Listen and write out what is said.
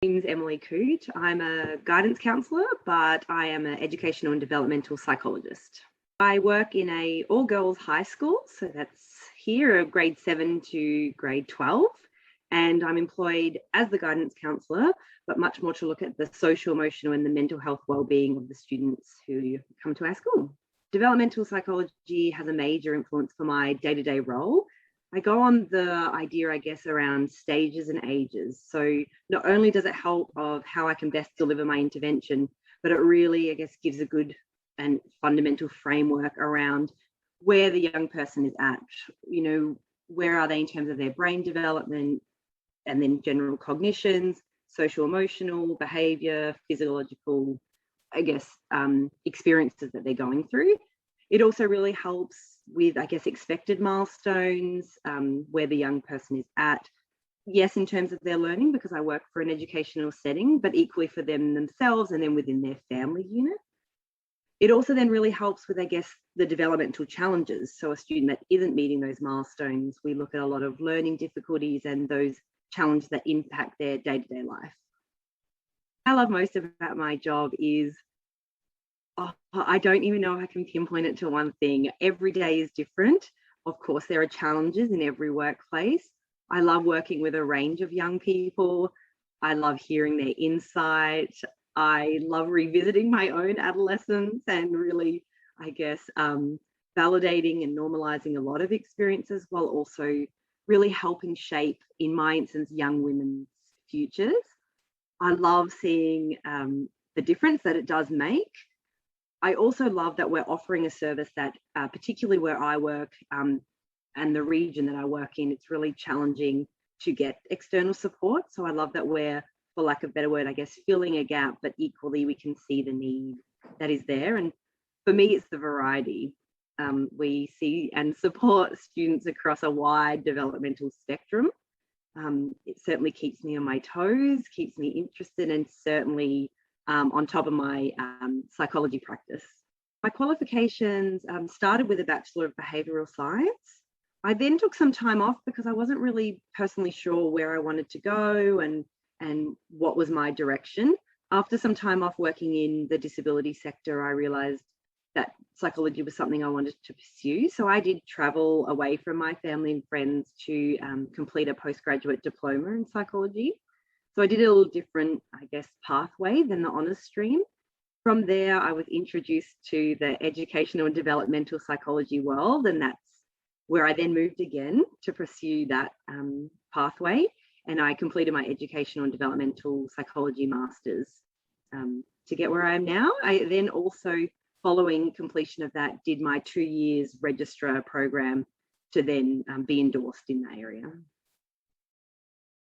name's Emily Coote. I'm a guidance counsellor, but I am an educational and developmental psychologist. I work in a all-girls high school, so that's here, grade 7 to grade 12, and I'm employed as the guidance counsellor, but much more to look at the social, emotional and the mental health well-being of the students who come to our school. Developmental psychology has a major influence for my day-to-day role. I go on the idea, I guess, around stages and ages. So not only does it help of how I can best deliver my intervention, but it really, I guess, gives a good and fundamental framework around where the young person is at. You know, where are they in terms of their brain development, and then general cognitions, social, emotional, behavior, physiological, I guess, experiences that they're going through. It also really helps with, I guess, expected milestones, where the young person is at. Yes, in terms of their learning, because I work for an educational setting, but equally for them themselves and then within their family unit. It also then really helps with, I guess, the developmental challenges. So a student that isn't meeting those milestones, we look at a lot of learning difficulties and those challenges that impact their day-to-day life. What I love most about my job is, I don't even know if I can pinpoint it to one thing. Every day is different. Of course, there are challenges in every workplace. I love working with a range of young people. I love hearing their insight. I love revisiting my own adolescence and really, I guess, validating and normalizing a lot of experiences while also really helping shape, in my instance, young women's futures. I love seeing the difference that it does make. I also love that we're offering a service that, particularly where I work and the region that I work in, it's really challenging to get external support. So I love that we're, for lack of a better word, I guess, filling a gap, but equally we can see the need that is there. And for me, it's the variety. We see and support students across a wide developmental spectrum. It certainly keeps me on my toes, keeps me interested, and certainly on top of my psychology practice. My qualifications started with a Bachelor of Behavioural Science. I then took some time off because I wasn't really personally sure where I wanted to go and what was my direction. After some time off working in the disability sector, I realised that psychology was something I wanted to pursue. So I did travel away from my family and friends to complete a postgraduate diploma in psychology. So I did a little different, I guess, pathway than the honours stream. From there, I was introduced to the educational and developmental psychology world, and that's where I then moved again to pursue that pathway. And I completed my educational and developmental psychology masters to get where I am now. I then also, following completion of that, did my 2 years registrar program to then be endorsed in that area.